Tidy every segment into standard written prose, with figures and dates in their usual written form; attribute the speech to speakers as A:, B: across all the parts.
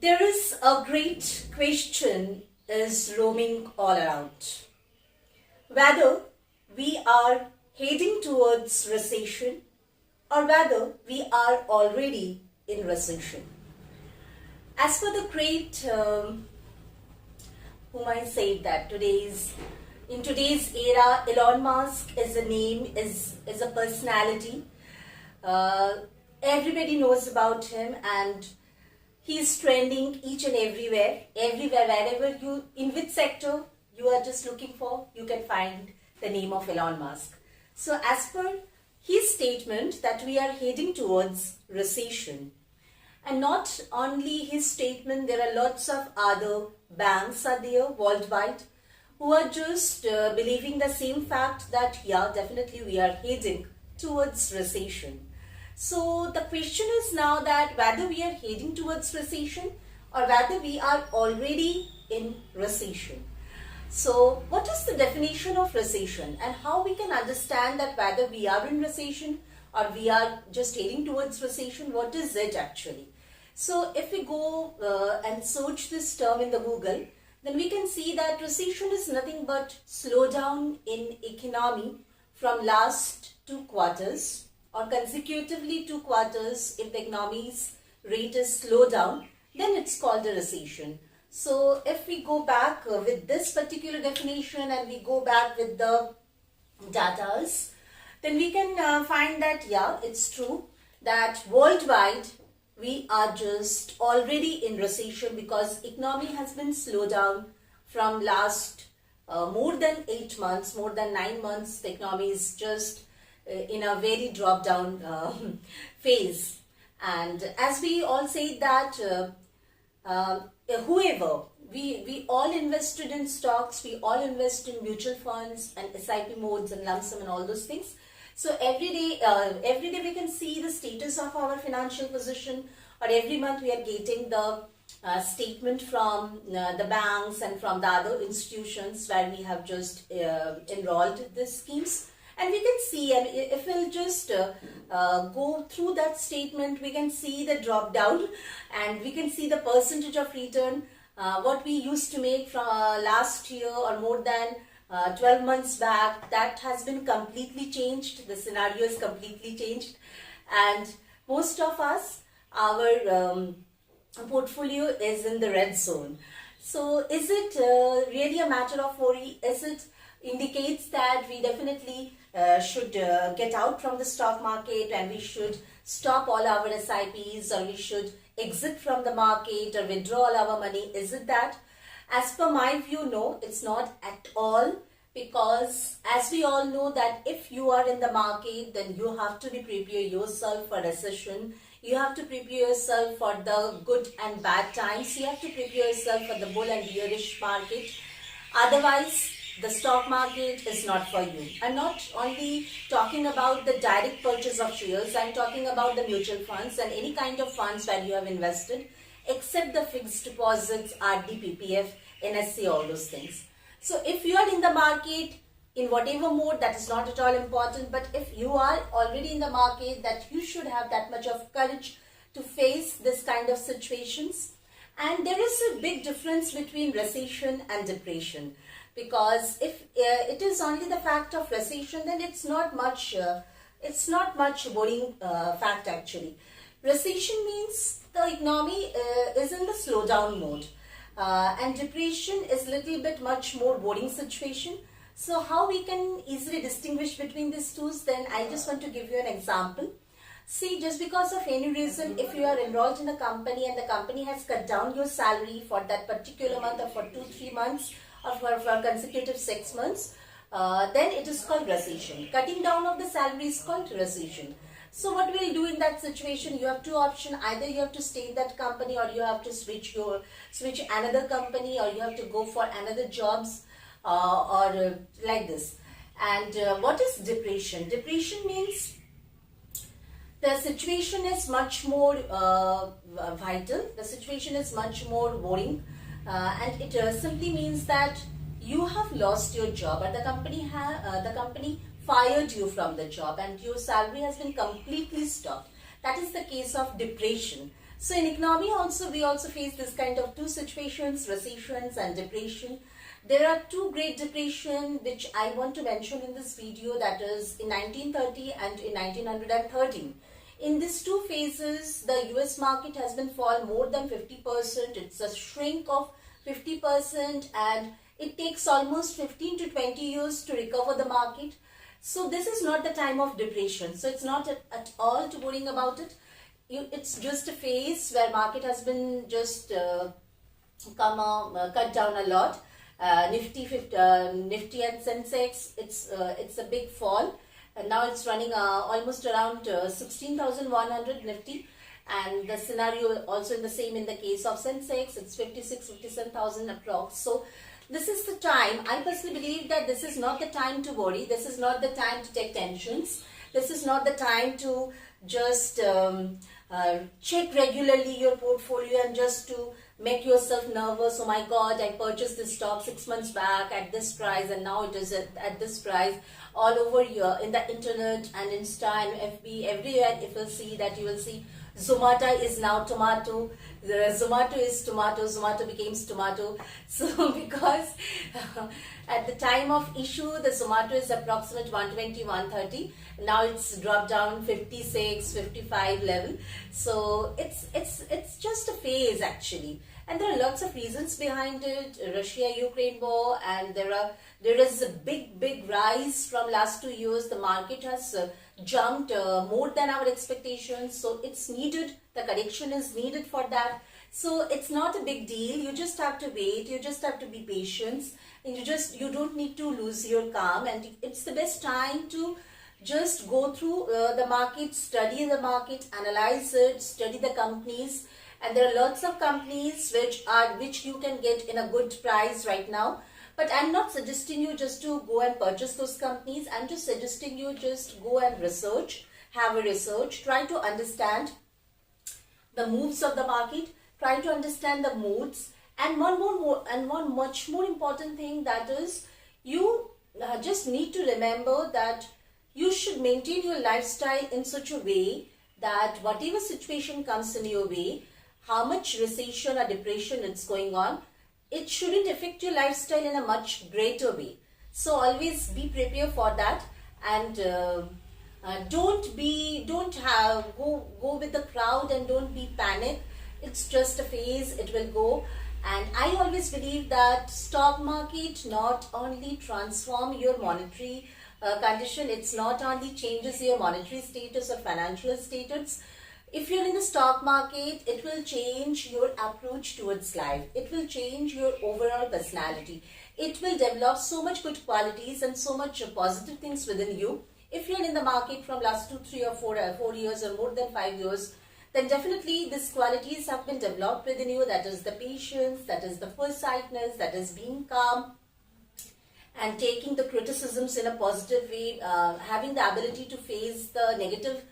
A: There is a great question is roaming all around. Whether we are heading towards recession or whether we are already in recession. As for the great, whom I said that in today's era, Elon Musk is a name, is a personality. Everybody knows about him and he is trending each and everywhere, wherever you, in which sector you are just looking for, you can find the name of Elon Musk. So as per his statement that we are heading towards recession, and not only his statement, there are lots of other banks are there worldwide who are just believing the same fact that yeah, definitely we are heading towards recession. So the question is now that whether we are heading towards recession or whether we are already in recession. So what is the definition of recession and how we can understand that whether we are in recession or we are just heading towards recession, what is it actually? So if we go and search this term in the Google, then we can see that recession is nothing but slowdown in economy from last 2 quarters or consecutively 2 quarters. If the economy's rate is slow down, then it's called a recession. So if we go back with this particular definition and we go back with the datas, then we can find that yeah, it's true that worldwide we are just already in recession because economy has been slowed down from last more than 8 months, more than 9 months. The economy is just in a very drop down phase. And as we all say that whoever, we all invested in stocks, we all invest in mutual funds and SIP modes and lump sum and all those things. So every day we can see the status of our financial position, or every month we are getting the statement from the banks and from the other institutions where we have just enrolled these schemes. And we can see, and if we'll just go through that statement, we can see the drop down and we can see the percentage of return, what we used to make from last year or more than 12 months back. That has been completely changed. The scenario is completely changed. And most of us, our portfolio is in the red zone. So is it really a matter of worry? Is it indicates that we definitely should get out from the stock market and we should stop all our SIPs, or we should exit from the market or withdraw all our money? Is it that? As per my view, no, it's not at all, because as we all know that if you are in the market, then you have to prepare yourself for recession. You have to prepare yourself for the good and bad times. You have to prepare yourself for the bull and bearish market. Otherwise, the stock market is not for you. I'm not only talking about the direct purchase of shares. I'm talking about the mutual funds and any kind of funds where you have invested, except the fixed deposits, RD, PPF, NSC, all those things. So if you are in the market, in whatever mode, that is not at all important. But if you are already in the market, that you should have that much of courage to face this kind of situations. And there is a big difference between recession and depression. Because if it is only the fact of recession, then it's not much worrying fact actually. Recession means the economy is in the slowdown mode, and depression is little bit much more boring situation. So how we can easily distinguish between these two? Then I just want to give you an example. See, just because of any reason, if you are enrolled in a company and the company has cut down your salary for that particular month or for 2-3 months, or for consecutive 6 months, then it is called recession. Cutting down of the salary is called recession. So what we'll do in that situation, you have 2 options. Either you have to stay in that company, or you have to switch another company, or you have to go for another jobs, or like this. And what is depression? Depression means the situation is much more vital. The situation is much more boring. And it simply means that you have lost your job, or the company fired you from the job and your salary has been completely stopped. That is the case of depression. So in economy also, we also face this kind of two situations, recessions and depression. There are two great depression which I want to mention in this video, that is in 1930 and in 1913. In these two phases, the US market has been fall more than 50%. It's a shrink of 50%, and it takes almost 15 to 20 years to recover the market. So this is not the time of depression. So it's not at all to worrying about it. It's just a phase where market has been just cut down a lot. Nifty and Sensex, it's a big fall, and now it's running almost around 16,100 Nifty, and the scenario also in the same in the case of Sensex, it's 57,000 approx. So this is the time. I personally believe that this is not the time to worry. This is not the time to take tensions. This is not the time to just check regularly your portfolio and just to make yourself nervous. Oh my God, I purchased this stock 6 months back at this price and now it is at this price. All over here in the internet and Insta and FB, everywhere if you see that, you will see Zomato is now tomato, Zomato is tomato, Zomato becomes tomato. So because at the time of issue, the Zomato is approximate 120, 130. Now it's dropped down 56, 55 level. So it's just a phase actually. And there are lots of reasons behind it. Russia-Ukraine war, and there is a big rise from last 2 years. The market has jumped more than our expectations. So it's needed. The correction is needed for that. So it's not a big deal. You just have to wait. You just have to be patient. And you don't need to lose your calm. And it's the best time to just go through the market, study the market, analyze it, study the companies. And there are lots of companies which you can get in a good price right now. But I'm not suggesting you just to go and purchase those companies. I'm just suggesting you just go and research, have a research, try to understand the moves of the market, try to understand the moods. And one much more important thing, that is you just need to remember that you should maintain your lifestyle in such a way that whatever situation comes in your way, how much recession or depression it's going on, it shouldn't affect your lifestyle in a much greater way. So always be prepared for that, and go with the crowd and don't be panic. It's just a phase, it will go. And I always believe that stock market not only transform your monetary condition, it's not only changes your monetary status or financial status. If you're in the stock market, it will change your approach towards life. It will change your overall personality. It will develop so much good qualities and so much positive things within you. If you're in the market from last 2, 3 or 4 years or more than 5 years, then definitely these qualities have been developed within you. That is the patience, that is the foresightness, that is being calm and taking the criticisms in a positive way, having the ability to face the negative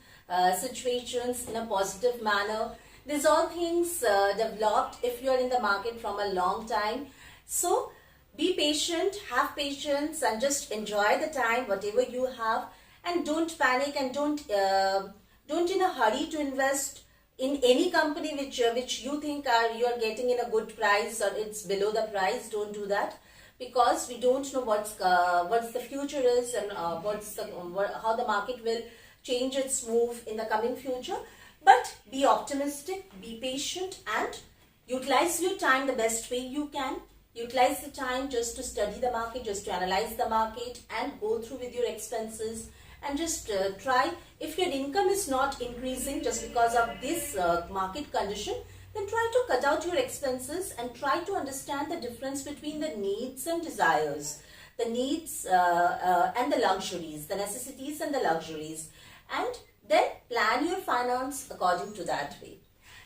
A: situations in a positive manner. These all things developed if you are in the market from a long time. So be patient, have patience, and just enjoy the time whatever you have, and don't panic, and don't in a hurry to invest in any company which you think you are getting in a good price or it's below the price. Don't do that, because we don't know what's the future is, and how the market will change its move in the coming future. But be optimistic, be patient, and utilize your time the best way you can. Utilize the time just to study the market, just to analyze the market, and go through with your expenses. And just try, if your income is not increasing just because of this market condition, then try to cut out your expenses and try to understand the difference between the needs and desires, the needs and the luxuries, the necessities and the luxuries, and then plan your finance according to that way.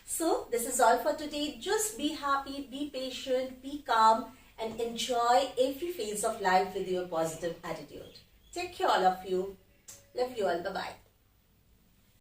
A: So this is all for today. Just be happy, be patient, be calm, and enjoy every phase of life with your positive attitude. Take care all of you. Love you all. Bye-bye.